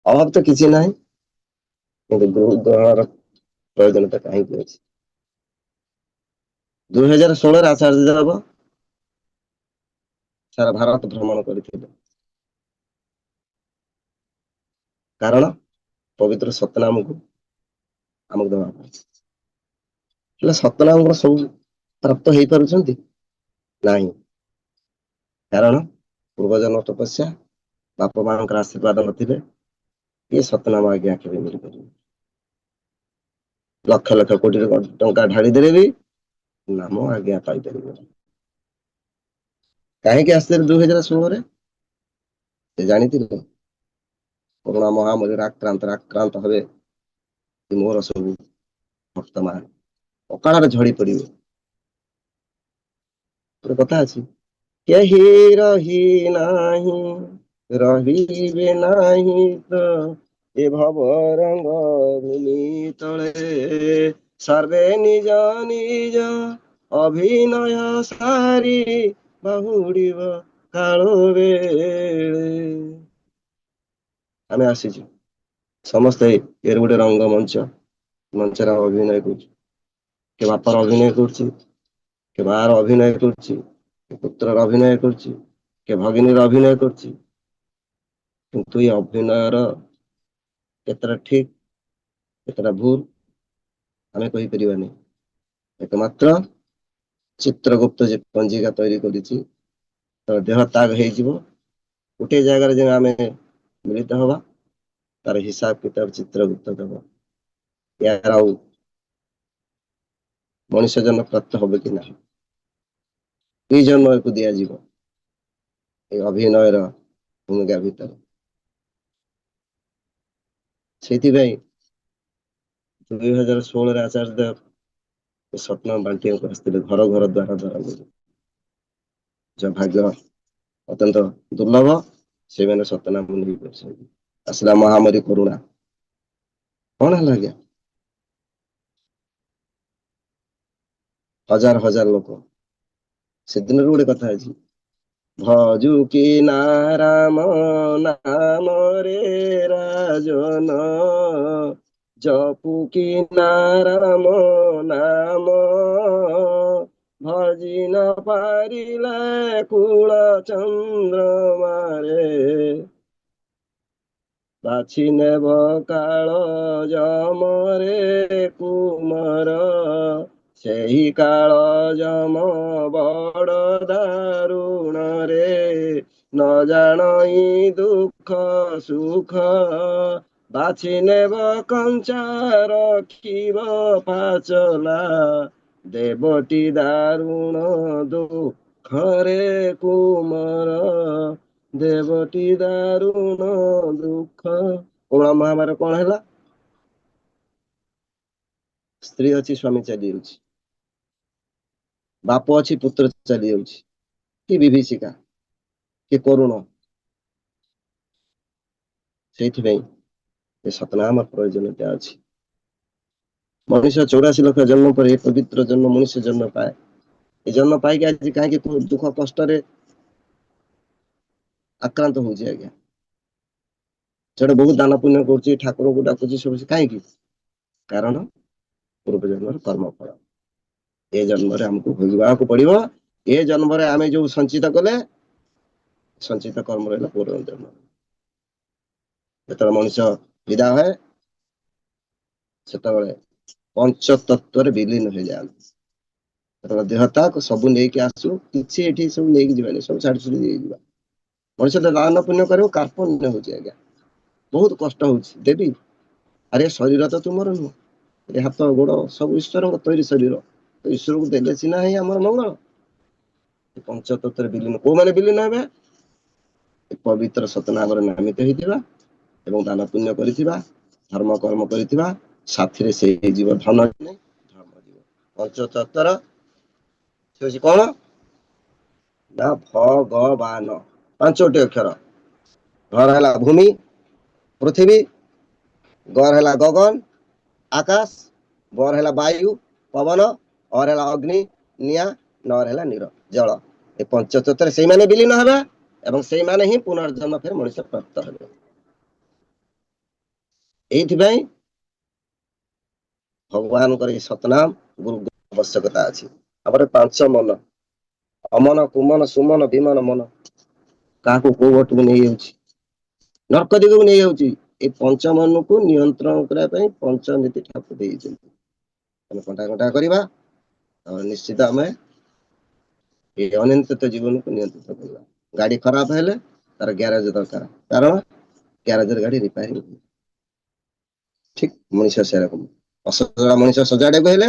ଅଭାବ ତ କିଛି ନାହିଁ, କିନ୍ତୁ ଗୃହ ଗ୍ରହଣର ପ୍ରୟୋଜନତା କାହିଁକି ଅଛି? 2016ରେ ଆଚାର୍ଯ୍ୟ ଦେବ ସାରା ଭାରତ ଭ୍ରମଣ କରିଥିଲେ। କାରଣ ପବିତ୍ର ସତନାମକୁ ଆମକୁ ଦେବା ପାଇଁ। ହେଲେ ସତନାମଙ୍କର ସବୁ ପ୍ରାପ୍ତ ହେଇପାରୁଛନ୍ତି? ନାହିଁ। କାରଣ ପୂର୍ବଜନ୍ମ ତପସ୍ୟା, ବାପା ମାଙ୍କର ଆଶୀର୍ବାଦ ନଥିଲେ ଇଏ ସତନାମ ଆଜ୍ଞା କେବେ ମିଳିପାରିବ? ଲକ୍ଷ ଲକ୍ଷ କୋଟି ଟଙ୍କା ଢାଳିଦେଲେ ବି ନାମ ଆଜ୍ଞା ପାଇପାରିବନି। କାହିଁକି ଆସିଥିଲେ 2016ରେ? ସେ ଜାଣିଥିଲେ କରୋନା ମହାମାରୀରେ ଆକ୍ରାନ୍ତ ହେବେ ମୋର ସବୁ ବର୍ତ୍ତମାନ ଅକାଳରେ ଝଡି ପଡିବେ। ଗୋଟେ କଥା ଅଛି, କେହି ରହି ନାହିଁ ରହିବେ ନାହିଁ ତ ଏ ଭବ ରଙ୍ଗ ଭୂମି ତଳେ, ସର୍ବେ ନିଜ ନିଜ ଅଭିନୟ ସାରି ବାହୁଡିବ କାଳ ବେଳେ। ଆମେ ଆସିଛୁ ସମସ୍ତେ, ଏର ଗୋଟେ ରଙ୍ଗମଞ୍ଚ, ମଞ୍ଚରେ ଅଭିନୟ କରୁଛୁ। କିଏ ବାପାର ଅଭିନୟ କରୁଛି, କିଏ ମାର ଅଭିନୟ କରୁଛି, କିଏ ପୁତ୍ରର ଅଭିନୟ କରୁଛି, କିଏ ଭଗିନୀର ଅଭିନୟ କରୁଛି। କିନ୍ତୁ ଏ ଅଭିନୟର କେତେଟା ଠିକ, କେତେଟା ଭୁଲ ଆମେ କହିପାରିବାନି। ଏକମାତ୍ର ଚିତ୍ରଗୁପ୍ତ ଯେ ପଞ୍ଜିକା ତିଆରି କରିଛି, ତ ଦେହ ତ୍ୟାଗ ହେଇଯିବ, ଗୋଟିଏ ଜାଗାରେ ଯେ ଆମେ ମିଳିତ ହବା, ତାର ହିସାବ କିତାବ ଚିତ୍ରଗୁପ୍ତ ଦେବ। ୟାର ଆଉ ମଣିଷ ଜନ୍ମ ପ୍ରାପ୍ତ ହବ କି ନାହିଁ, ଏଇ ଜନ୍ମକୁ ଦିଆଯିବ এই ଅଭିନୟର ଭୂମିକା ଭିତରେ। ସେଇଥିପାଇଁ 2016ରେ ଆଚାର୍ଯ୍ୟ ଦେବ ସତନାମ ବାଣ୍ଟିବାକୁ ଆସିଥିଲେ, ଘର ଘର ଦ୍ୱାର ଦ୍ୱାର। ଯାହା ଭାଗ୍ୟ ଅତ୍ୟନ୍ତ ଦୁର୍ଲଭ, ସେମାନେ ସତନାମ ନେଇ ପାରୁଛନ୍ତି। ଆସିଲା ମହାମାରୀ କରୋନା, କଣ ହେଲା ଆଜ୍ଞା? ହଜାର ହଜାର ଲୋକ। ସେଦିନରୁ ଗୋଟେ କଥା ଅଛି, ଭଜୁ କି ନାରାମ ନାମରେ ରାଜନ, ଜପୁ କି ନାରାମ ନାମ, ଭଜି ନ ପାରିଲେ କୁଳ ଚନ୍ଦ୍ରମାରେ, ବାଛି ନେବ କାଳ ଯମରେ କୁମର, ସେହି କାଳ ଯମ ବଡ଼ ଦାରୁଣରେ, ନ ଜାଣଇ ଦୁଃଖ ସୁଖ, ବାଛି ନେବ କଞ୍ଚା ରଖିବ ପାଚଲା, ଦେବଟି ଦାରୁଣ ଦୁଃଖରେ କୁମର, ଦେବଟି ଦାରୁଣ ଦୁଃଖ। କରୋନା ମହାମାରୀ କଣ ହେଲା? ସ୍ତ୍ରୀ ଅଛି ସ୍ୱାମୀ ଚାଲି ଯାଉଛି, ବାପ ଅଛି ପୁତ୍ର ଚାଲି ଯାଉଛି, କି ବିଭୀଷିକା, କି କରୁଣ। ସେଇଥିପାଇଁ ଏ ସତନାମର ପ୍ରୟୋଜନତା ଅଛି। ମଣିଷ 84 ଲକ୍ଷ ଜନ୍ମ ପରେ ଏ ପବିତ୍ର ଜନ୍ମ ମଣିଷ ଜନ୍ମ ପାଏ। ଏ ଜନ୍ମ ପାଇକି ଆଜି କାହିଁକି ଦୁଃଖ କଷ୍ଟରେ ଆକ୍ରାନ୍ତ ହଉଛି ଆଜ୍ଞା? ସେଟା ବହୁତ ଦାନ ପୁଣ୍ୟ କରୁଛି, ଠାକୁରଙ୍କୁ ଡାକୁଛି, ସବୁ କାହିଁକି? କାରଣ ପୂର୍ବ ଜନ୍ମର କର୍ମ ଫଳ ଏ ଜନ୍ମରେ ଆମକୁ ଭୋଗିବାକୁ ପଡିବ। ଏ ଜନ୍ମରେ ଆମେ ଯୋଉ ସଞ୍ଚିତ କଲେ, ସଞ୍ଚିତ କର୍ମ ରହିଲା ପୂର୍ବ ଜନ୍ମ। ଯେତେବେଳେ ମଣିଷ ବିଦା ହୁଏ, ସେତେବେଳେ ପଞ୍ଚ ତତ୍ଵରେ ବିଲୀନ ହେଇଯାଆନ୍ତି। ଯେତେବେଳେ ଦେହ ତ୍ୟାଗ ସବୁ ନେଇକି ଆସୁ, କିଛି ଏଠି ସବୁ ନେଇକି ଯିବାନି, ସବୁ ଛାଡି ଛୁଡି ଦେଇଯିବା। ମଣିଷ ଦାନ ପୁଣ୍ୟ କରିବ, କାର୍ପଣ୍ୟ ହଉଛି ଆଜ୍ଞା, ବହୁତ କଷ୍ଟ ହଉଛି, ଦେବି ଆରେ ଶରୀର ତ ତୁମର ନୁହଁ, ଏ ହାତ ଗୋଡ ସବୁ ଈଶ୍ୱରଙ୍କ ତୈରି ଶରୀର, ଈଶ୍ୱରକୁ ଦେଲେ ସିନା ହିଁ ଆମର ମଙ୍ଗଳ। ପଞ୍ଚତତ୍ଵରେ ବିଲୀନ, କୋଉମାନେ ବିଲୀନ ହେବେ? ପବିତ୍ର ସତନାମରେ ନାମିତ ହେଇଥିବା ଏବଂ ଦାନ ପୁଣ୍ୟ କରିଥିବା, ଧର୍ମ କର୍ମ କରିଥିବା, ସାଥିରେ ସେଇ ଜୀବ ଧନ ପଞ୍ଚତତ୍ଵର ସେ ହଉଛି କଣ ନା ଭଗବାନ। ପାଞ୍ଚୋଟି ଅକ୍ଷର। ଘର ହେଲା ଭୂମି, ପୃଥିବୀ, ଗର ହେଲା ଗଗନ, ଆକାଶ, ବର ହେଲା ବାୟୁ, ପବନ, ଅର ହେଲା ଅଗ୍ନି, ନିଆଁ, ନର ହେଲା ନୀର, ଜଳ। ଏ ପଞ୍ଚତତ୍ଵରେ ସେଇମାନେ ବିଲୀନ ହେବେ ଏବଂ ସେଇମାନେ ହିଁ ପୁନର୍ଜନ୍ମ ଫେର ମଣିଷ ପ୍ରାପ୍ତ ହେବେ। ଏଇଥିପାଇଁ ଭଗବାନଙ୍କର ଏଇ ସତନାମ ଗୁରୁ ଆବଶ୍ୟକତା ଅଛି। ଆମର 5 ମନ, ଅମନ, କୁମନ, ସୁମନ, ବିମନ ମନ କାହାକୁ କୋଉ ବାଟକୁ ନେଇଯାଉଛି, ନର୍କ ଦିଗକୁ ନେଇଯାଉଛି। ଏଇ 5 ମନକୁ ନିୟନ୍ତ୍ରଣ କରିବା ପାଇଁ ପଞ୍ଚନୀତି ଠାକୁର ଦେଇଛନ୍ତି। ଆମେ କଣ୍ଟା କଣ୍ଟା କରିବା ଆଉ ନିଶ୍ଚିତ ଆମେ ଏଇ ଅନିୟନ୍ତ୍ରିତ ଜୀବନକୁ ନିୟନ୍ତ୍ରିତ କରିବା। ଗାଡି ଖରାପ ହେଲେ ତାର ଗ୍ୟାରେଜ ଦରକାର, କାରଣ ଗ୍ୟାରେଜରେ ଗାଡି ରିପାରିଂ ହୁଏ। ଠିକ ମଣିଷ ସେରକମ, ଅସଜଡ଼ା ମଣିଷ ସଜାଡିବାକୁ ହେଲେ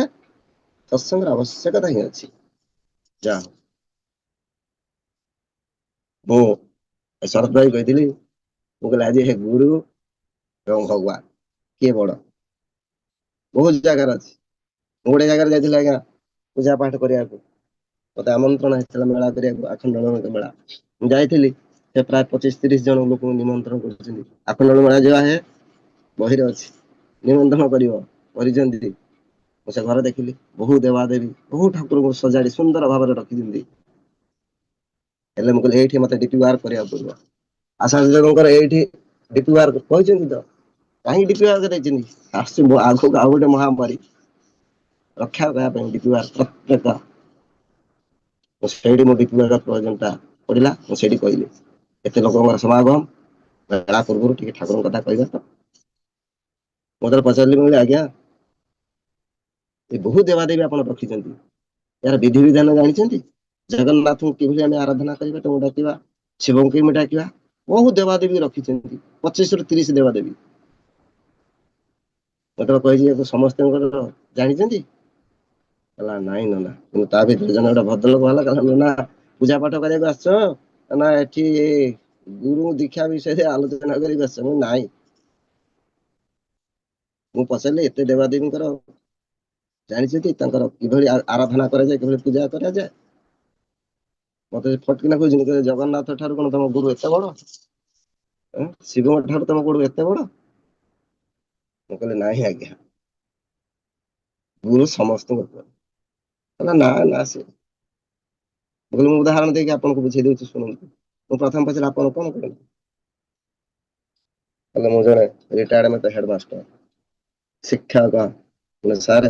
ସତ୍ସଙ୍ଗର ଆବଶ୍ୟକତା ହିଁ ଅଛି। ଯାହା ହଉ ମୁଁ ଶରତ ଭାଇ କହିଥିଲି, ମୁଁ କହିଲି ଆଜି ହେ ଗୁରୁ ଏବଂ ଭଗବାନ କିଏ ବଡ? ବହୁତ ଜାଗାରେ ଅଛି। ମୁଁ ଗୋଟେ ଜାଗାରେ ଯାଇଥିଲି ଆଜ୍ଞା ପୂଜା ପାଠ କରିବାକୁ, ମତେ ଆମନ୍ତ୍ରଣ ହେଇଥିଲା ମେଳା କରିବାକୁ, ଆଖଣ୍ଡଳ ମେଳା। ମୁଁ ଯାଇଥିଲି, ସେ ପ୍ରାୟ 25-30 ଜଣ ଲୋକଙ୍କୁ ନିମନ୍ତ୍ରଣ କରୁଛନ୍ତି। ଆଖଣ୍ଡଳ ମେଳା ଯିବା ହେ ବହିରେ ଅଛି, ନିମନ୍ତ୍ରଣ କରିବ, କରିଛନ୍ତି। ମୁଁ ସେ ଘରେ ଦେଖିଲି, ବହୁ ଦେବାଦେବୀ ବହୁ ଠାକୁରଙ୍କୁ ସଜାଡି ସୁନ୍ଦର ଭାବରେ ରଖିଛନ୍ତି। ହେଲେ ମୁଁ କହିଲି ଏଇଠି ମତେ ଡିପି ବାହାର କରିବାକୁ ପଡିବ। ଆଶା ଦିଦି ଏଇଠି ଡିପି ୱାର୍କ କହିଛନ୍ତି ତ? କାହିଁକି ଡିପି ୱାର୍କ ଦେଇଛନ୍ତି? ଆସୁଛି ଆଗକୁ ଆଉ ଗୋଟେ ମହାମାରୀ ରକ୍ଷା ପାଇବା ପାଇଁ ଡିପି ୱାର୍କ ପ୍ରତ୍ୟେକ ସେଇଠି ମୋ ଡିପି ୱାର୍କର ପ୍ରୟୋଜନଟା ପଡିଲା। ମୁଁ ସେଇଠି କହିଲି, ଏତେ ଲୋକଙ୍କର ସମାଗମ, ମେଳା ପୂର୍ବରୁ ଟିକେ ଠାକୁରଙ୍କ କଥା କହିବା ତ। ମୁଁ ଯେତେବେଳେ ପଚାରିଲି, ମୁଁ କହିଲି ଆଜ୍ଞା ଏ ବହୁ ଦେବାଦେବୀ ଆପଣ ରଖିଛନ୍ତି, ଏହାର ବିଧି ବିଧାନ ଜାଣିଛନ୍ତି? ଜଗନ୍ନାଥଙ୍କୁ କିଭଳି ଆମେ ଆରାଧନା କରିବା, ତାଙ୍କୁ ଡାକିବା, ଶିବଙ୍କୁ କେମିତି ଡାକିବା, ବହୁ ଦେବାଦେବୀ ରଖିଛନ୍ତି, 25-30 ଦେବାଦେବୀ। ଯେତେବେଳେ କହିଲି ସମସ୍ତଙ୍କର ଜାଣିଛନ୍ତି? କହିଲା ନାଇଁ ନନା, କିନ୍ତୁ ତା ଭିତରେ ଜଣେ ଗୋଟେ ଭଦ୍ରଲୋକ ବାହାରିଲା, କହିଲା ନନା ପୂଜା ପାଠ କରିବାକୁ ଆସିଛ ନା ଏଠି ଗୁରୁ ଦୀକ୍ଷା ବିଷୟରେ ଆଲୋଚନା କରିବାକୁ ଆସିଛ? ମୁଁ କହିଲି ନାଇଁ। ମୁଁ ପଚାରିଲି ଏତେ ଦେବାଦେବୀଙ୍କର ଜାଣିଛନ୍ତି, ତାଙ୍କର କିଭଳି ଆରାଧନା କରାଯାଏ, କିଭଳି ପୂଜା କରାଯାଏ? ମତେ ଫଟକିନା କହୁଛନ୍ତି, ଜଗନ୍ନାଥ ଠାରୁ କଣ ତମ ଗୁରୁ ଏତେ ବଡ? ଶିବଙ୍କ ଠାରୁ ତମ ଗୁରୁ ଏତେ ବଡ? ମୁଁ କହିଲି ନାହିଁ ଆଜ୍ଞା, ଗୁରୁ ସମସ୍ତଙ୍କୁ ଉପରେ। କହିଲା ନା ନା ସେ ମୁଁ କହିଲି ମୁଁ ଉଦାହରଣ ଦେଇକି ଆପଣଙ୍କୁ ବୁଝେଇ ଦଉଛି ଶୁଣନ୍ତୁ। ମୁଁ ପ୍ରଥମେ ପଚାରିଲି ଆପଣ କଣ କରନ୍ତି? କହିଲେ ମୁଁ ଜଣେ ରିଟାୟାର୍ଡ ହେଡମାଷ୍ଟର, ଶିକ୍ଷକ। ମୁଁ କହିଲି ସାର୍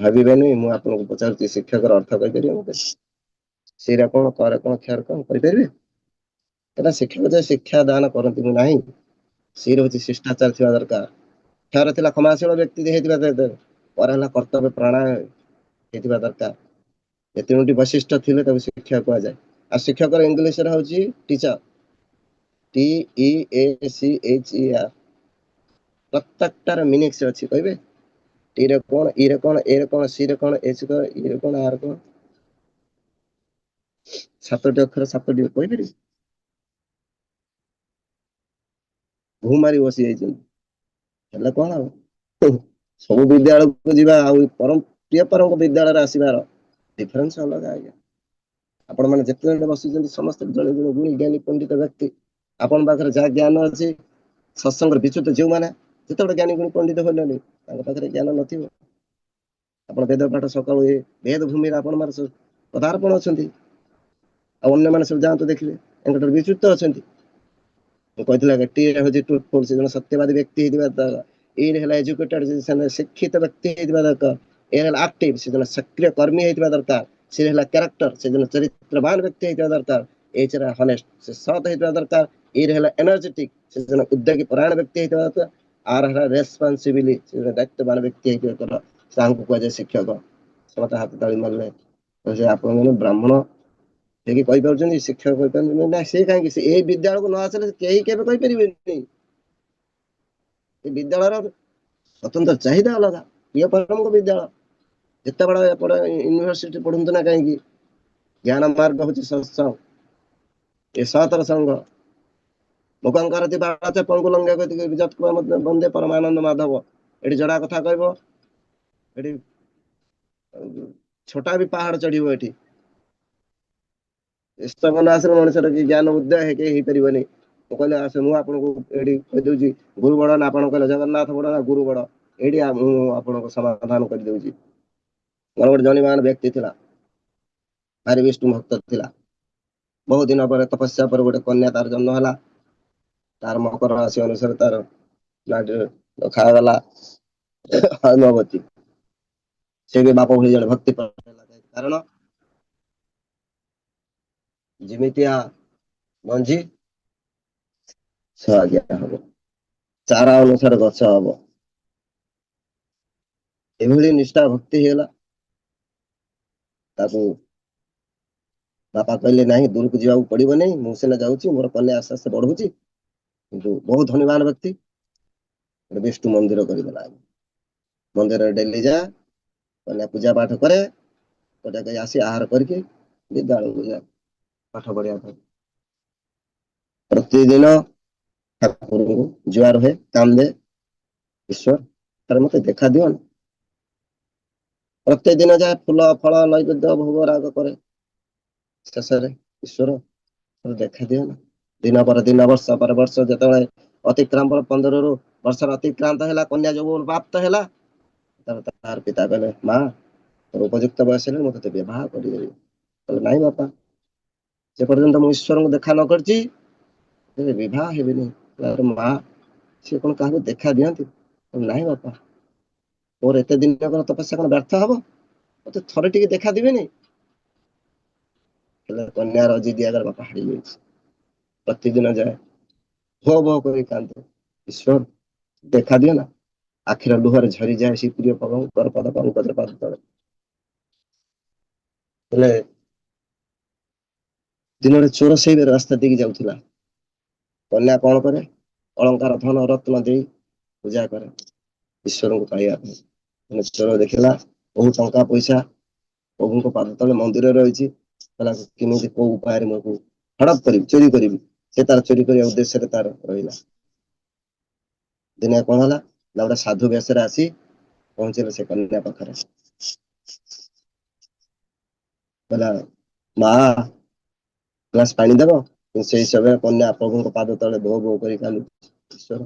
ଭାବିବେନି, ମୁଁ ଆପଣଙ୍କୁ ପଚାରୁଛି ଶିକ୍ଷକର ଅର୍ଥ କହିପାରିବେ ମତେ? ସିରେ କଣ, କରେ କଣ, କ୍ଷରେ କଣ କହିପାରିବେ? କହିଲା ଶିକ୍ଷକ ଯେ ଶିକ୍ଷା ଦାନ କରନ୍ତି ମୁଁ ନାହିଁ, ସିରେ ହଉଛି ଶିଷ୍ଟାଚାର ଥିବା ଦରକାର। କ୍ଷରେ ଥିଲା କ୍ଷମାଶୀଳ ବ୍ୟକ୍ତି ହେଇଥିବା ଦରକାର, ପରେ ହେଲା କର୍ତ୍ତବ୍ୟ ପରାୟଣ ହେଇଥିବା ଦରକାର। ଏ ତିନୋଟି ବୈଶିଷ୍ଟ୍ୟ ଥିଲେ ତାକୁ ଶିକ୍ଷକ କୁହାଯାଏ। ଆଉ ଶିକ୍ଷକର ଇଂଲିଶରେ ହଉଛି ଟିଚର, TEACHER। ପ୍ରତ୍ୟେକଟାର ମିନିଂସ ଅଛି, କହିବେ? ଟି ରେ କଣ, ଇ ରେ କଣ, ଏ ରେ କଣ, ସି ରେ କଣ, ଏଚ କଣ, ଇ ରେ କଣ, ଆର କଣ? 7ଟି ଅକ୍ଷର 7ଟି କହିପାରିବେ? ଘୁମାରି ବସି ଯାଇଛନ୍ତି, ହେଲେ କଣ ଆଉ? ସବୁ ବିଦ୍ୟାଳୟକୁ ଯିବା ଆଉ ପ୍ରିୟ ବିଦ୍ୟାଳୟରେ ଆସିବାର ଡିଫରେନ୍ସ ଅଲଗା ଆଜ୍ଞା। ଆପଣ ମାନେ ଯେତେ ଜଣ ବସିଛନ୍ତି ସମସ୍ତେ ଜଣେ ଜଣେ ଗୁଣୀ ଜ୍ଞାନୀ ପଣ୍ଡିତ ବ୍ୟକ୍ତି। ଆପଣଙ୍କ ପାଖରେ ଯାହା ଜ୍ଞାନ ଅଛି, ସତ୍ସଙ୍ଗର ବିଚ୍ୟୁତ ଯେଉଁମାନେ ଯେତେବେଳେ ଜ୍ଞାନୀ ଗୁଣୀ ପଣ୍ଡିତ ହେଲେନି, ତାଙ୍କ ପାଖରେ ଜ୍ଞାନ ନଥିବ। ଆପଣ ବେଦ ପାଠ ସକାଳୁ ବେଦ ଭୂମିରେ ଆପଣ ମାନେ ପଦାର୍ପଣ ଅଛନ୍ତି। ଆଉ ଅନ୍ୟମାନେ ସବୁ ଯାଆନ୍ତୁ ଦେଖିବେ, ତାଙ୍କଠାରୁ ବିଚ୍ୟୁତ ଅଛନ୍ତି। ମୁଁ କହିଥିଲି ଆଜ୍ଞା, ଟି ରେ ହଉଛି ଟ୍ରୁଥଫୁଲ, ସେ ଜଣେ ସତ୍ୟବାଦୀ ବ୍ୟକ୍ତି ହେଇଥିବା ଦରକାର। ଇ ରେ ହେଲା ଏଜୁକେଟେଡ, ଶିକ୍ଷିତ ବ୍ୟକ୍ତି ହେଇଥିବା ଦରକାର। ଏ ହେଲା ଆକ୍ଟିଭ, ସେ ଜଣେ ସକ୍ରିୟ କର୍ମୀ ହେଇଥିବା ଦରକାର। ସି ରେ ହେଲା କ୍ୟାରେକ୍ଟର, ସେ ଜଣେ ଚରିତ୍ରବାନ ବ୍ୟକ୍ତି ହେଇଥିବା ଦରକାର। ଏଚ ରେ ହନେଷ୍ଟ, ସେ ସତ ହେଇଥିବା ଦରକାର। ଇ ରେ ହେଲା ଏନର୍ଜେଟିକ, ସେ ଜଣେ ଉଦ୍ୟୋଗୀ ପରାୟଣ ବ୍ୟକ୍ତି ହେଇଥିବା ଦରକାର। ଆର ହେଲା ରେସପନସିବିଲି, ସେ ଜଣେ ଦାୟିତ୍ୱବାନ ବ୍ୟକ୍ତି ହେଇଥିବା ଦରକାର। ତାଙ୍କୁ କୁହାଯାଏ ଶିକ୍ଷକ। ସମସ୍ତେ ହାତ ତାଳି ମାରିଲେ, ଆପଣ ମାନେ ବ୍ରାହ୍ମଣ ଯିଏ କହିପାରୁଛନ୍ତି, ଶିକ୍ଷକ କହିପାରୁଛନ୍ତି ନା? ସେ କାହିଁକି, ସେ ଏଇ ବିଦ୍ୟାଳୟକୁ ନ ଆସିଲେ କେହି କେବେ କହିପାରିବେନି। ଏ ବିଦ୍ୟାଳୟର ସ୍ୱତନ୍ତ୍ର ଚାହିଦା ଅଲଗା, ପ୍ରିୟ ପରମଙ୍କ ବିଦ୍ୟାଳୟ। ଯେତେବେଳେ ଆପଣ ୟୁନିଭରସିଟି ପଢନ୍ତୁ ନା କାହିଁକି, ଜ୍ଞାନ ମାର୍ଗ ହଉଛି ସତ୍ସଙ୍ଗ, ଏ ସତର ସଙ୍ଗ। ମୁଖଙ୍କର ବାଚ ପଙ୍ଗୁ ଲଙ୍ଘୟ ବନ୍ଦେ ପରମାନନ୍ଦ ମାଧବ। ଏଠି ଯୋଡା କଥା କହିବ, ଏଠି ଛୋଟା ବି ପାହାଡ ଚଢିବ ଏଠି। ଇଷ୍ଟବନ ଆସିଲେ ମଣିଷର କି ଜ୍ଞାନ ଉଦୟ ହେଇପାରିବନି। ମୁଁ କହିଲି ଆସ, ମୁଁ ଆପଣଙ୍କୁ ଏଇଠି କହିଦଉଛି, ଗୁରୁ ବଡ ନା ଆପଣ କହିଲେ ଜଗନ୍ନାଥ ବଡ ନା ଗୁରୁ ବଡ? ଏଇଠି ମୁଁ ଆପଣଙ୍କ ସମାଧାନ କରିଦଉଛି। ମୋର ଗୋଟେ ଜନୀମାନ ବ୍ୟକ୍ତି ଥିଲା, ଭାରି ବିଷ୍ଣୁ ଭକ୍ତ ଥିଲା। ବହୁ ଦିନ ପରେ ତପସ୍ୟା ପରେ ଗୋଟେ କନ୍ୟା ତାର ଜନ୍ମ ହେଲା। ତାର ମକର ରାଶି ଅନୁସାରେ ତାର ରଖାଗଲା ହୈମବତୀ। ସେ ବି ବାପ ଭଳି ଜଣେ ଭକ୍ତି କାରଣ ଯେମିତିଆ ମଞ୍ଜି ଆଜ୍ଞା ହବ, ଚାରା ଅନୁସାରେ ଗଛ ହବ। ଏଭଳି ନିଷ୍ଠା ଭକ୍ତି ହେଇଗଲା। ତାକୁ ବାପା କହିଲେ ନାହିଁ ଦୂରକୁ ଯିବାକୁ ପଡିବ ନାହିଁ, ମୁଁ ସିନା ଯାଉଛି ମୋର କନ୍ୟା ଆସ୍ତେ ଆସ୍ତେ ବଢୁଛି। କିନ୍ତୁ ବହୁତ ଧନୀବାନ ବ୍ୟକ୍ତି, ଗୋଟେ ବିଷ୍ଣୁ ମନ୍ଦିର କରିଦେଲା। ମନ୍ଦିରରେ ଡେଲି ଯା, କନ୍ୟା ପୂଜା ପାଠ କରେ, କନ୍ୟା ଆସି ଆହାର କରିକି ବିଦ୍ୟାଳୟକୁ ଯାଏ ପାଠ ପଢିବା ପାଇଁ। ପ୍ରତିଦିନ ଠାକୁରଙ୍କୁ ଜୁହାର ହୁଏ, କାନ୍ଦେ, ଈଶ୍ୱର ଥରେ ମତେ ଦେଖା ଦିଅ। ପ୍ରତ୍ୟେକ ଦିନ ଯାଏ ଫୁଲ ଫଳ ନୈବେଦ୍ୟ ଭୋଗ ରାଗ କରେ। ଶେଷରେ ଈଶ୍ୱର ଦେଖାଦିଅ ନା। ଦିନ ପରେ ଦିନ, ବର୍ଷ ପରେ ବର୍ଷ ଯେତେବେଳେ ଅତିକ୍ରାନ୍ତ 15ରୁ ବର୍ଷର ଅତିକ୍ରାନ୍ତ ହେଲା, କନ୍ୟା ଯୋଉ ପ୍ରାପ୍ତ ହେଲା, ତାର ପିତା କହିଲେ ମା ତୋର ଉପଯୁକ୍ତ ବୟସ ହେଲେ ମୁଁ ତତେ ବିବାହ କରିଦେବି। କହିଲେ ନାଇଁ ବାପା, ଯେ ପର୍ଯ୍ୟନ୍ତ ମୁଁ ଈଶ୍ୱରଙ୍କୁ ଦେଖା ନ କରିଛି ବିବାହ ହେବିନି। ମା ସିଏ କଣ କାହାକୁ ଦେଖା ଦିଅନ୍ତି? ନାହିଁ ବାପା, ମୋର ଏତେ ଦିନ ତପସ୍ୟା କଣ ବ୍ୟର୍ଥ ହବ? ମତେ ଥରେ ଟିକେ ଦେଖା ଦେବେନି? ହେଲେ କନ୍ୟାର ଜିଦ୍ ଆଗରେ ବାପା ହାରି ଯାଇଛି। ପ୍ରତିଦିନ ଯାଏ, ଭୋ ଭୋ କରି କାନ୍ଦେ, ଈଶ୍ୱର ଦେଖା ଦିଅ ନା। ଆଖିର ଲୁହରେ ଝରିଯାଏ ସେ ପ୍ରିୟ ପ୍ରଭୁଙ୍କର ପଦ ପଙ୍କଜ ପାଦ ତଳେ। ହେଲେ ଦିନରେ ଚୋର ସେଇ ରାସ୍ତା ଦେଇକି ଯାଉଥିଲା। କନ୍ୟା କଣ କରେ? ଅଳଙ୍କାର ଧନ ରତ୍ନ ଦେଇ ପୂଜା କରେ ଈଶ୍ୱରଙ୍କୁ ପାଇବା ପାଇଁ। ଚୋର ଦେଖିଲା ବହୁ ଟଙ୍କା ପଇସା ପ୍ରଭୁଙ୍କ ପାଦ ତଳେ ମନ୍ଦିର ରହିଛି, କହିଲା କେମିତି କୋଉ ଉପାୟରେ ମୁଁ ହଡପ କରିବି, ଚୋରି କରିବି। ସେ ତାର ଚୋରି କରିବା ଉଦ୍ଦେଶ୍ୟରେ ତାର ରହିଲା। ଦିନେ କଣ ହେଲା ନା, ଗୋଟେ ସାଧୁ ବେଶରେ ଆସି ପହଞ୍ଚିଲେ ସେ କନ୍ୟା ପାଖରେ। କହିଲା ମା ଗ୍ଲାସ ପାଣି ଦବ? ସେଇ ସମୟରେ କନ୍ୟା ପ୍ରଭୁଙ୍କ ପାଦ ତଳେ ଭୋ ଭୋ କରି କାନ୍ଦୁଛି। ଈଶ୍ୱର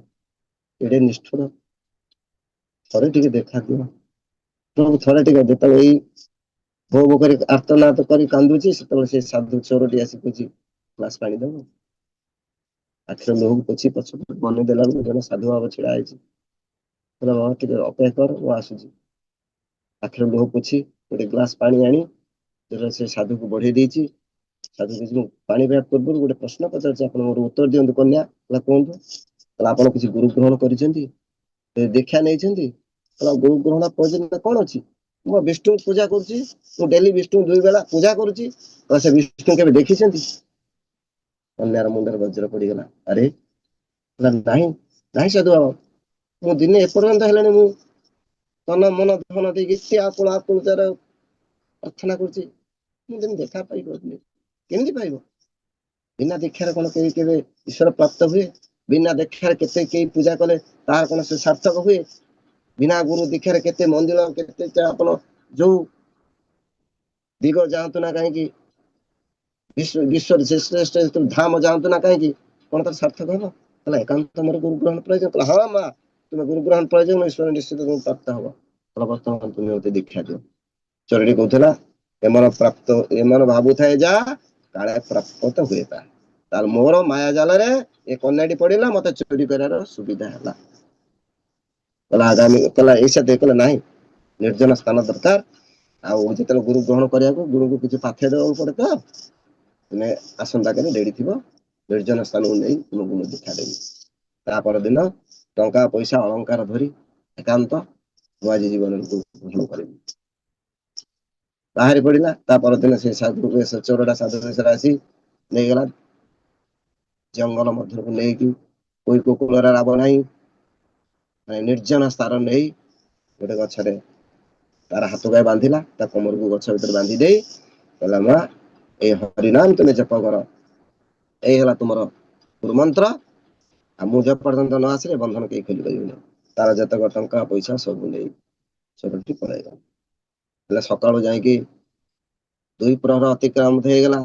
ଏଡେ ନିଷ୍ଠୁର, ଥରେ ଟିକେ ଦେଖାଦିଅ। ପ୍ରଭୁ ଥରେ ଟିକେ, ଯେତେବେଳେ ଏଇ ଭୋ ଭୋ କରି ଆର୍ତ୍ତନାଦ କରି କାନ୍ଦୁଛି, ସେତେବେଳେ ସେ ସାଧୁ ଚୋରଟି ଆସି କହୁଛି ଗ୍ଲାସ ପାଣି ଦବ? ଆଖିର ଲୁହକୁ ପୋଛି ପଛକୁ ଅନେଇ ଦେଲା ବେଳକୁ ଜଣେ ସାଧୁ ବାବା ଛିଡା ହେଇଛି। କହିଲା ବାବା ଟିକେ ଅପେକ୍ଷା କର, ମୁଁ ଆସୁଛି। ଆଖିର ଲୁହ ପୋଛି ଗୋଟେ ଗ୍ଲାସ ପାଣି ଆଣି ସେ ସାଧୁକୁ ବଢେଇ ଦେଇଛି। ସାଧୁ କହୁଛି, ମୁଁ ପାଣି ପିଇବା ପୂର୍ବରୁ ଗୋଟେ ପ୍ରଶ୍ନ ପଚାରୁଛି, ଆପଣ ମୋର ଉତ୍ତର ଦିଅନ୍ତୁ। କନ୍ୟା କହିଲା କୁହନ୍ତୁ? କହିଲା ଆପଣ କିଛି ଗୁରୁ ଗ୍ରହଣ କରିଛନ୍ତି, ଦୀକ୍ଷା ନେଇଛନ୍ତି? କହିଲା ଗୁରୁ ଗ୍ରହଣ ପ୍ରয়োଜନ କଣ ଅଛି? ମୁଁ ବିଷ୍ଣୁଙ୍କୁ ପୂଜା କରୁଛି, ମୁଁ ଡେଲି ବିଷ୍ଣୁଙ୍କୁ 2 ବେଳା ପୂଜା କରୁଛି। ସେ ବିଷ୍ଣୁ କେବେ ଦେଖିଛନ୍ତି? କନ୍ୟାର ମୁଣ୍ଡରେ ବଜ୍ର ପଡିଗଲା। ଆରେ ନାହିଁ ନାହିଁ ସାଧୁ ବାବା, ମୁଁ ଦିନେ ଏପର୍ଯ୍ୟନ୍ତ ହେଲାଣି ମୁଁ ତନ ମନ ଧନ ଦେଇକି ସେ ଆକୁଳ ଆକୁଳତାର ପ୍ରାର୍ଥନା କରୁଛି, ମୁଁ ଦିନେ ଦେଖା ପାଇପାରୁନି। କେମିତି ପାଇବ? ବିନା ଦୀକ୍ଷାରେ କଣ କେବେ ଈଶ୍ୱର ପ୍ରାପ୍ତ ହୁଏ? ବିନା ଦୀକ୍ଷାରେ କେହି ପୂଜା କଲେ ତାହାର କଣ ସେ ସାର୍ଥକ ହୁଏ? ବିନା ଗୁରୁ ଦୀକ୍ଷାରେ କେତେ ମନ୍ଦିର, କେତେ ଆପଣ ଯୋଉ ଦିଗ ଯାଆନ୍ତୁ ନା କାହିଁକି, ବିଶ୍ୱ ଧାମ ଯାଆନ୍ତୁ ନା କାହିଁକି, କଣ ତାର ସାର୍ଥକ ହବ? କହିଲା ଏକାନ୍ତ ମୋର ଗୁରୁ ଗ୍ରହଣ ପ୍ରয়োଜନ। କହିଲା ହଁ ମା, ତୁମେ ଗୁରୁ ଗ୍ରହଣ ପ୍ରୟୋଜନ, ଈଶ୍ୱର ନିଶ୍ଚିତ ପ୍ରାପ୍ତ ହବ। ବର୍ତ୍ତମାନ ତୁମେ ମତେ ଦୀକ୍ଷା ଦିଅ। ଚୋରଟି କହୁଥିଲା ଏମନ ପ୍ରାପ୍ତ, ଏମନ ଭାବୁଥାଏ ଯା କାଳେ ପ୍ରାପ୍ତ ହୁଏ ତା। ତାହେଲେ ମୋର ମାୟା ଜାଲରେ ଏ କନ୍ୟାଟି ପଡିଲା, ମତେ ଚୋରି କରିବାର ସୁବିଧା ହେଲା। କହିଲା ଆଗାମୀ, କହିଲା ଏଇ ସାଥେ, କହିଲା ନାହିଁ ନିର୍ଜନ ସ୍ଥାନ ଦରକାର। ଆଉ ଯେତେବେଳେ ଗୁରୁ ଗ୍ରହଣ କରିବାକୁ, ଗୁରୁଙ୍କୁ କିଛି ପାଥେୟ ଦେବାକୁ ପଡେ ତ, ତୁମେ ଆସନ୍ତା କାଲି ରେଡି ଥିବ, ନିର୍ଜନ ସ୍ଥାନକୁ ନେଇ ତୁମକୁ ମୁଁ ଦୀକ୍ଷା ଦେବି। ତା ପରଦିନ ଟଙ୍କା ପଇସା ଅଳଙ୍କାର ଧରି ଏକାନ୍ତ ମୁଁ ଆଜି ଜୀବନକୁ ଗ୍ରହଣ କରିବି। ବାହାରି ପଡିଲା। ତା ପରଦିନ ସେ ସାଧୁ ବେଶ, ଚୋରଟା ସାଧୁ ବେଶରେ ଆସି ନେଇଗଲା ଜଙ୍ଗଲ ମଧ୍ୟକୁ ନେଇକି, କୋଇ କୂଳରେ ରାବ ନାହିଁ ନିର୍ଜନ ସ୍ଥାନ ନେଇ ଗୋଟେ ଗଛରେ ତାର ହାତ ଭାଇ ବାନ୍ଧିଲା, ତା କୋମରକୁ ଗଛ ଭିତରେ ବାନ୍ଧି ଦେଇ କହିଲା ମା ଏଇ ହରିନାମ ତୁମେ ଜପ କର, ଏଇ ହେଲା ତୁମର ଗୁରୁ ମନ୍ତ୍ର। ଆଉ ମୁଁ ଯେ ପର୍ଯ୍ୟନ୍ତ ନ ଆସିଲେ ବନ୍ଧନ କେହି ଖୋଲି ପାରିବେନି। ତାର ଯେତେକ ଟଙ୍କା ପଇସା ସବୁ ନେଇ ଚୋରଟି ପଳେଇଲା। ହେଲେ ସକାଳୁ ଯାଇକି 2 ପ୍ରହର ଅତିକ୍ରାନ୍ତ ହେଇଗଲା।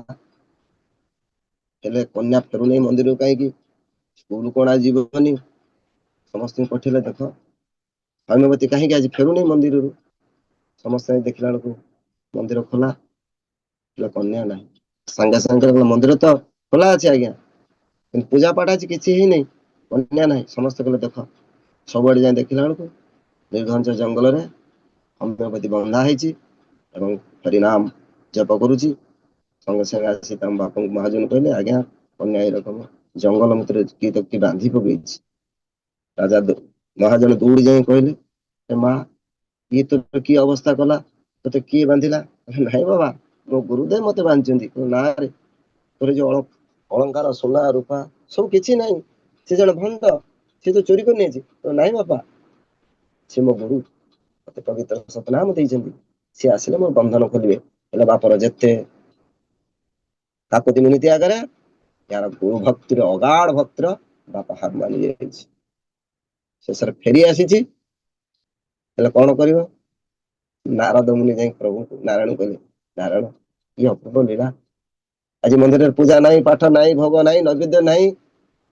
ହେଲେ କନ୍ୟା ଫେରୁନେଇ ମନ୍ଦିରକୁ କାହିଁକି? ସ୍କୁଲ କଣ ଆଜି ଯିବନି? ସମସ୍ତଙ୍କୁ ପଠେଇଲେ, ଦେଖ ହୈମବତୀ କାହିଁକି ଆଜି ଫେରୁନି ମନ୍ଦିରରୁ? ସମସ୍ତେ ଦେଖିଲା ବେଳକୁ ମନ୍ଦିର ଖୋଲା, କନ୍ୟା ନାହିଁ। ସାଙ୍ଗେ ସାଙ୍ଗେ ମନ୍ଦିର ତ ଖୋଲା ଅଛି ଆଜ୍ଞା, କିନ୍ତୁ ପୂଜା ପାଠ ଆଜି କିଛି ହେଇନାହିଁ, କନ୍ୟା ନାହିଁ। ସମସ୍ତେ କହିଲେ ଦେଖ ସବୁଆଡେ ଯାଇ ଦେଖିଲା ବେଳକୁ ନିର୍ଘଞ୍ଚ ଜଙ୍ଗଲରେ ହୋମିଓପାଥି ବନ୍ଧା ହେଇଛି ଏବଂ ହରିନାମ ଜପ କରୁଛି। ସଙ୍ଗେ ସଙ୍ଗେ ଆସି ତାଙ୍କ ବାପାଙ୍କୁ ମହାଜନ କହିଲେ, ଆଜ୍ଞା କନ୍ୟା ଏରକମ ଜଙ୍ଗଲ ଭିତରେ କିଏ ତ କିଏ ବାନ୍ଧି ପକେଇଛି। ରାଜା ମହାଜନ ଦୌଡି ଯାଇ କହିଲେ, ଏ ମା ଇଏ ତୋର କି ଅବସ୍ଥା କଲା, ତୋତେ କିଏ ବାନ୍ଧିଲା? ନାଇଁ ବାବା, ମୋ ଗୁରୁଦେବ ମତେ ବାନ୍ଧିଛନ୍ତି। ନାରେ, ତୋର ଯୋଉ ଅଳଙ୍କାର ସୁନା ରୂପା ସବୁ କିଛି ନାହିଁ, ସେ ଜଣେ ଭଣ୍ଡ, ସେ ତ ଚୋରି କରି ନେଇଛି। ନାଇଁ ବାପା, ସେ ମୋ ଗୁରୁ, ମତେ ପବିତ୍ର ସତନାମ ଦେଇଛନ୍ତି, ସିଏ ଆସିଲେ ମୋ ବନ୍ଧନ ଖୋଲିବେ। ହେଲେ ବାପର ଯେତେ କାକୁତି ମିନତି ଆଗରେ ୟାର ଗୁରୁ ଭକ୍ତିର ଅଗାଢ ଭକ୍ତିର ବାପା ହାର ମାନି ଯାଇଛି। ଶେଷରେ ଫେରି ଆସିଛି। ହେଲେ କଣ କରିବ? ନାରଦ ମୁନି ଯାଇ ପ୍ରଭୁଙ୍କୁ ନାରାୟଣ କହିଲେ, ନାରାୟଣ କି ଅପୂର୍ବ ଲୀଳା। ଆଜି ମନ୍ଦିରରେ ପୂଜା ନାହିଁ, ପାଠ ନାହିଁ, ଭୋଗ ନାହିଁ, ନୈବେଦ୍ୟ ନାହିଁ,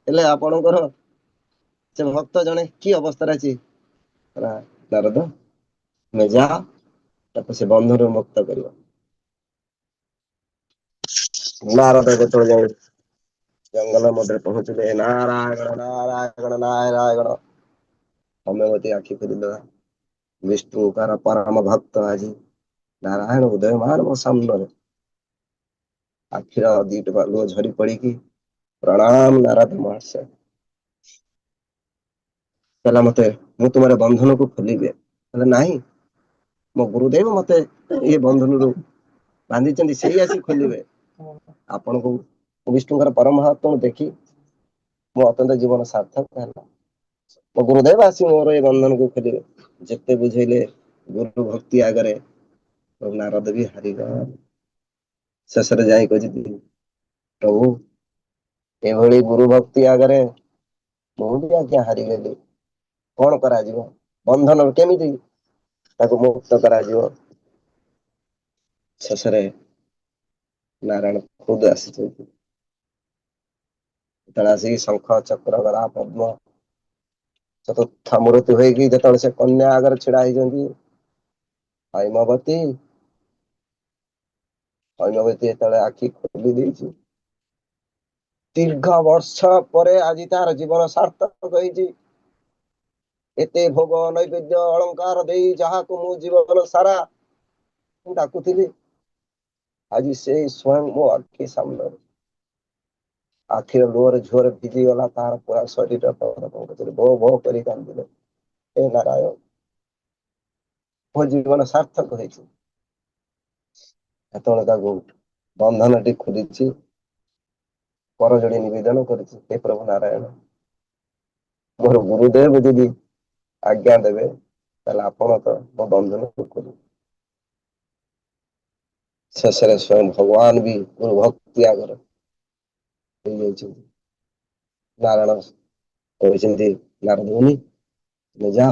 ହେଲେ ଆପଣଙ୍କର ସେ ଭକ୍ତ ଜଣେ କି ଅବସ୍ଥାରେ ଅଛି? ନାରଦ, ତୁମେ ଯାଅ, ତାକୁ ସେ ବନ୍ଧରୁ ମୁକ୍ତ କରିବ। ନାରଦ ଯେତେବେଳେ ଯାଇ ଜଙ୍ଗଲ ମଧ୍ୟରେ ପହଞ୍ଚିଲେ, ନାରାୟଣ ନାରାୟଣ ନାରାୟଣ। ହୋମିଓପାଥି ଆଖି ଖୋଲିଦେଲା। ବିଷ୍ଣୁଙ୍କର ପରମ ଭକ୍ତ ଆଜି ନାରାୟଣ ଉଦୟମାନ ମୋ ସାମ୍ନାରେ। ଆଖିର ଦି ଟୋପା ଲୁହ ଝରି ପଡିକି ପ୍ରଣାମ ନାରଦ ମହାଶୟ। କହିଲା, ମୁଁ ତୁମର ବନ୍ଧନକୁ ଖୋଲିବି। କହିଲେ, ନାହିଁ, ମୋ ଗୁରୁଦେବ ମତେ ଏ ବନ୍ଧନରୁ ବାନ୍ଧିଛନ୍ତି, ସେଇ ଆସି ଖୋଲିବେ। ଆପଣଙ୍କୁ ବିଷ୍ଣୁଙ୍କର ପରମ ଭକ୍ତଙ୍କୁ ଦେଖି ମୋ ଅତ୍ୟନ୍ତ ଜୀବନ ସାର୍ଥକ ହେଲା। ମୋ ଗୁରୁଦେବ ଆସି ମୋର ଏଇ ବନ୍ଧନକୁ ଖୋଲିବେ। ଯେତେ ବୁଝେଇଲେ ଗୁରୁ ଭକ୍ତି ଆଗରେ ନାରଦ ବି ହାରିଗଲେ। ଶେଷରେ ଯାଇ କହୁଛି, ପ୍ରଭୁ ଏଭଳି ଗୁରୁ ଭକ୍ତି ଆଗରେ ମୁଁ ବି ଆଜ୍ଞା ହାରିଗଲି। କଣ କରାଯିବ? ବନ୍ଧନ କେମିତି ତାକୁ ମୁକ୍ତ କରାଯିବ? ଶେଷରେ ନାରାୟଣ ଖୁଦ ଆସିଛନ୍ତି। ଯେତେବେଳେ ଆସିକି ଶଙ୍ଖ, ଚକ୍ର, ଗଦା, ପଦ୍ମ ଚତୁର୍ଥା ମୂର୍ତ୍ତି ହେଇକି ଯେତେବେଳେ ସେ କନ୍ୟା ଆଗରେ ଛିଡା ହେଇଛନ୍ତି, ହୈମବତୀ ହୈମବତୀ ଯେତେବେଳେ ଆଖି ଖୋଲି ଦେଇଛି, ଦୀର୍ଘ ବର୍ଷ ପରେ ଆଜି ତାର ଜୀବନ ସାର୍ଥକ ହେଇଛି। ଏତେ ଭୋଗ ନୈବେଦ୍ୟ ଅଳଙ୍କାର ଦେଇ ଯାହାକୁ ମୁଁ ଜୀବନ ସାରା ମୁଁ ଡାକୁଥିଲି, ଆଜି ସେ ସ୍ଵୟଂ ମୋ ଆଖି ସାମ୍ନାରେ। ଆଖିର ଲୁହରେ ଝୁଅରେ ଭିଜିଗଲା ତାର ପୁରା ଶରୀର। ଭୋ ଭୋ କରି କାନ୍ଦିଲେ, ହେ ନାରାୟଣ, ମୋ ଜୀବନ ସାର୍ଥକ ହେଇଛି। ସେତେବେଳେ ତାକୁ ବନ୍ଧନଟି ଖୋଲିଛି। କର ଯୋଡି ନିବେଦନ କରିଛି, ହେ ପ୍ରଭୁ ନାରାୟଣ, ମୋର ଗୁରୁଦେବ ଯଦି ଆଜ୍ଞା ଦେବେ, ତାହେଲେ ଆପଣ ତ ମୋ ବନ୍ଧନ ଖୋଲିବେ। ଶେଷରେ ସ୍ଵୟଂ ଭଗବାନ ବି ଗୁରୁ ଭକ୍ତି ଆଗରେ ହେଇଯାଇଛନ୍ତି। ନାରାୟଣ କହିଛନ୍ତି, ନାରଦ ମୁନି ତୁମେ ଯାଅ,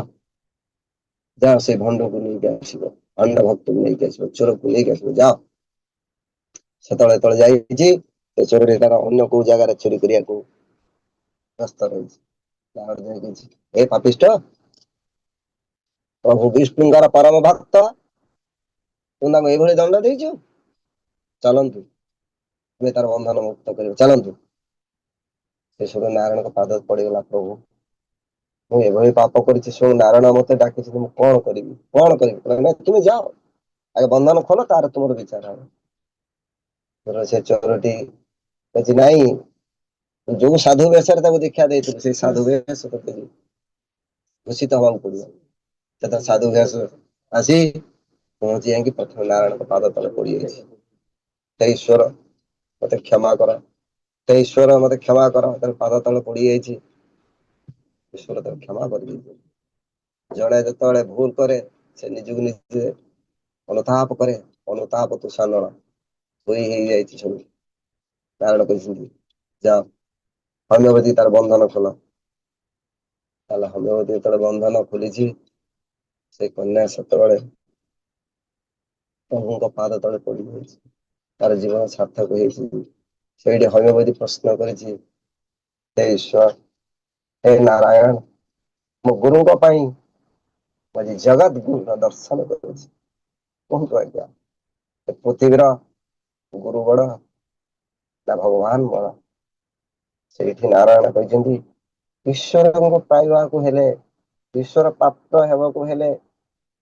ଯାଅ ସେ ଭଣ୍ଡକୁ ନେଇକି ଆସିବ, ଭଣ୍ଡ ଭକ୍ତକୁ ନେଇକି ଆସିବ, ଚୋରକୁ ନେଇକି ଆସିବ, ଯାଅ। ସେତେବେଳେ ଯେତେବେଳେ ଯାଇଛି, ସେ ଚୋରଟି ତାର ଅନ୍ୟ କୋଉ ଜାଗାରେ ଚୋରି କରିବାକୁ ବ୍ୟସ୍ତ ରହିଛି। ନାରଦ ଯାଇ କହୁଛି, ହେ ପାପିଷ୍ଠ, ପ୍ରଭୁ ବିଷ୍ଣୁଙ୍କର ପରମ ଭକ୍ତ, ତୁ ତାଙ୍କୁ ଏଇଭଳି ଦଣ୍ଡ ଦେଇଛୁ? ଚାଲନ୍ତୁ, ଏବେ ତାର ବନ୍ଧନ ମୁକ୍ତ କରିବେ, ଚାଲନ୍ତୁ। ସେ ସେଠୁ ନାରାୟଣଙ୍କ ପାଦରେ ପଡିଗଲା, ପ୍ରଭୁ ମୁଁ ଏଭଳି ପାପ କରିଛି, ସ୍ୱୟଂ ନାରାୟଣ ମତେ ଡାକିଛନ୍ତି, ମୁଁ କଣ କରିବି, କଣ କରିବି? କହିଲେ, ନାଇଁ ତୁମେ ଯାଅ, ଆଗେ ବନ୍ଧନ ଖୋଲ, ତାର ତୁମର ବିଚାର ହବ। ସେ ଚୋରଟି କହୁଛି, ନାଇଁ, ଯୋଉ ସାଧୁ ବେଶରେ ତାକୁ ଦୀକ୍ଷା ଦେଇଥିଲୁ, ସେଇ ସାଧୁ ବେଶ ଭୂଷିତ ହବାକୁ ପଡିବ। ସେତେବେଳେ ସାଧୁ ବେଶ ଆସି ପହଞ୍ଚି ଯାଇକି ପ୍ରଥମେ ନାରାୟଣଙ୍କ ପାଦ ତଳେ ପଡିଯାଇଛି। ହେ ଈଶ୍ୱର, ମତେ କ୍ଷମା କର। ହେ ଈଶ୍ୱର, ମତେ କ୍ଷମା କର। ତାଙ୍କ ପାଦ ତଳେ ପଡିଯାଇଛି। ଈଶ୍ୱର ତାକୁ କ୍ଷମା କରିଦେଇଛନ୍ତି। ଜଣେ ଯେତେବେଳେ ଭୁଲ କରେ, ସେ ନିଜକୁ ନିଜେ ଅନୁତାପ କରେ, ଅନୁତାପ ତୁଷ ନ ଧୋଇ ହେଇଯାଇଛି ସବୁ। ନାରାୟଣ କହିଛନ୍ତି, ଯାଅ, ହୋମିଓପାଥି ତାର ବନ୍ଧନ ଖୋଲ। ତାହେଲେ ହୋମିଓପାଥି ଯେତେବେଳେ ବନ୍ଧନ ଖୋଲିଛି, ସେ କନ୍ୟା ସେତେବେଳେ ପ୍ରଭୁଙ୍କ ପାଦ ତଳେ ପଡିଯାଇଛି। ତାର ଜୀବନ ସାର୍ଥକ ହେଇଛି। ସେଇଠି ହୋମିଓପାଥି ପ୍ରଶ୍ନ କରିଛି, ହେ ଈଶ୍ୱର, ହେ ନାରାୟଣ, ମୋ ଗୁରୁଙ୍କ ପାଇଁ ମୁଁ ଆଜି ଜଗତ୍ ଗୁରୁର ଦର୍ଶନ କରୁଛି। କୁହନ୍ତୁ ଆଜ୍ଞା, ଏ ପୃଥିବୀର ଗୁରୁ ବଡ ନା ଭଗବାନ ବଡ? ସେଇଠି ନାରାୟଣ କହିଛନ୍ତି, ଈଶ୍ୱରଙ୍କୁ ପାଇବାକୁ ହେଲେ ଈଶ୍ୱର ପ୍ରାପ୍ତ ହେବାକୁ ହେଲେ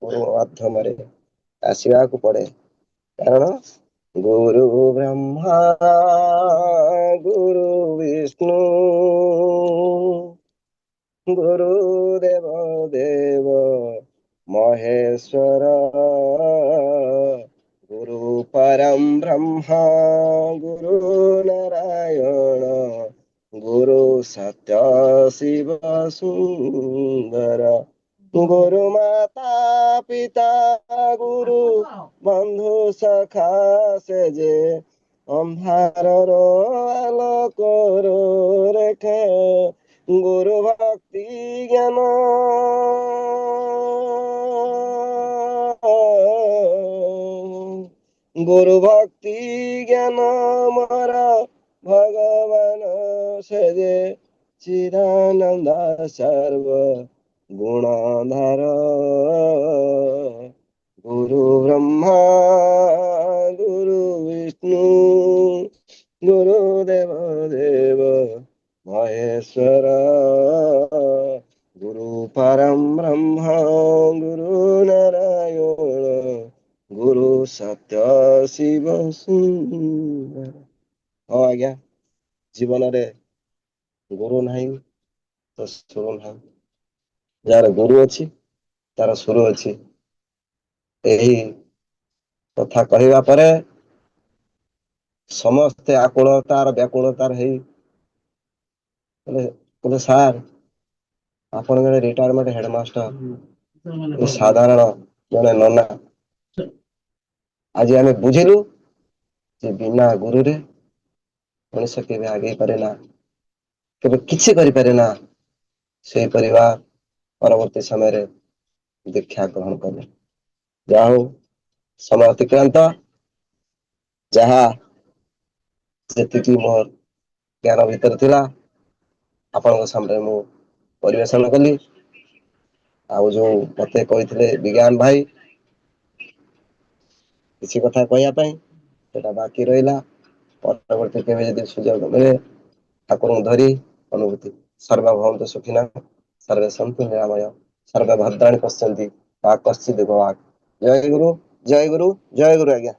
ଗୁରୁ ମାଧ୍ୟମରେ ଆସିବାକୁ ପଡେ। କାରଣ ଗୁରୁ ବ୍ରହ୍ମା ଗୁରୁ ବିଷ୍ଣୁ ଗୁରୁଦେବ ଦେବ ମହେଶ୍ୱର ଗୁରୁ ପରମ ବ୍ରହ୍ମା ଗୁରୁ ନାରାୟଣ ଗୁରୁ ସତ୍ୟ ଶିବ ସୁନ୍ଦର ଗୁରୁ ମାତା ପିତା ଗୁରୁ ବନ୍ଧୁ ସଖା ସେ ଯେ ଅନ୍ଧାରର ଆଲୋକର ରେଖା ଗୁରୁ ଭକ୍ତି ଜ୍ଞାନ ଗୁରୁ ଭକ୍ତି ଜ୍ଞାନ ମୋର ଭଗବାନ ସେ ଯେ ଚିଦାନନ୍ଦ ସର୍ବ ଗୁଣଧାର ଗୁରୁ ବ୍ରହ୍ମା ଗୁରୁ ବିଷ୍ଣୁ ଗୁରୁଦେବ ଦେବ ମହେଶ୍ୱର ଗୁରୁ ପରମ ବ୍ରହ୍ମ ଗୁରୁ ନାରାୟଣ ଗୁରୁ ସତ୍ୟ ଶିବ ସୁନ୍ଦର। ହଁ ଆଜ୍ଞା, ଜୀବନରେ ଗୁରୁ ନାହିଁ ତ ସୁର ନାହିଁ। ଯାହାର ଗୁରୁ ଅଛି ତାର ସୁର ଅଛି। ଏହି କଥା କହିବା ପରେ ସମସ୍ତେ ଆକୁଳତାର ବ୍ୟାକୁଳତାର ହେଇ କହିଲେ ସାର୍ ଆପଣ ଜଣେ ରିଟାୟାରମେଣ୍ଟ ହେଡମାଷ୍ଟର, ସାଧାରଣ ଜଣେ ନନା। ଆଜି ଆମେ ବୁଝିଲୁ ଯେ ବିନା ଗୁରୁରେ ମଣିଷ କେବେ ଆଗେଇ ପାରେ ନା, କେବେ କିଛି କରିପାରେ ନା। ସେଇ ପରିବାର ପରବର୍ତ୍ତୀ ସମୟରେ ଦୀକ୍ଷା ଗ୍ରହଣ କଲେ। ଯାହା ହଉ ସମୟ ଅତିକ୍ରାନ୍ତ, ଯାହା ଯେତିକି ମୋର ଜ୍ଞାନ ଭିତରେ ଥିଲା ଆପଣଙ୍କ ସାମନାରେ ମୁଁ ପରିବେଷଣ କଲି। ଆଉ ଯୋଉ ମତେ କହିଥିଲେ ବିଜ୍ଞାନ ଭାଇ କିଛି କଥା କହିବା ପାଇଁ, ସେଟା ବାକି ରହିଲା। ପରବର୍ତ୍ତୀ କେବେ ଯଦି ସୁଯୋଗ ମିଳେ ଠାକୁରଙ୍କୁ ଧରି ଅନୁଭୂତି। ସର୍ବେ ଭବନ୍ତୁ ସୁଖିନଃ, ସର୍ବେ ସନ୍ତୁ ନିରାମୟ, ସର୍ବେ ଭଦ୍ରାଣି ପଶ୍ୟନ୍ତୁ ମା କଶ୍ଚିତ୍ ଦୁଃଖ ଭାଗ୍। ଜୟ ଗୁରୁ, ଜୟ ଗୁରୁ, ଜୟ ଗୁରୁ ଆଜ୍ଞା।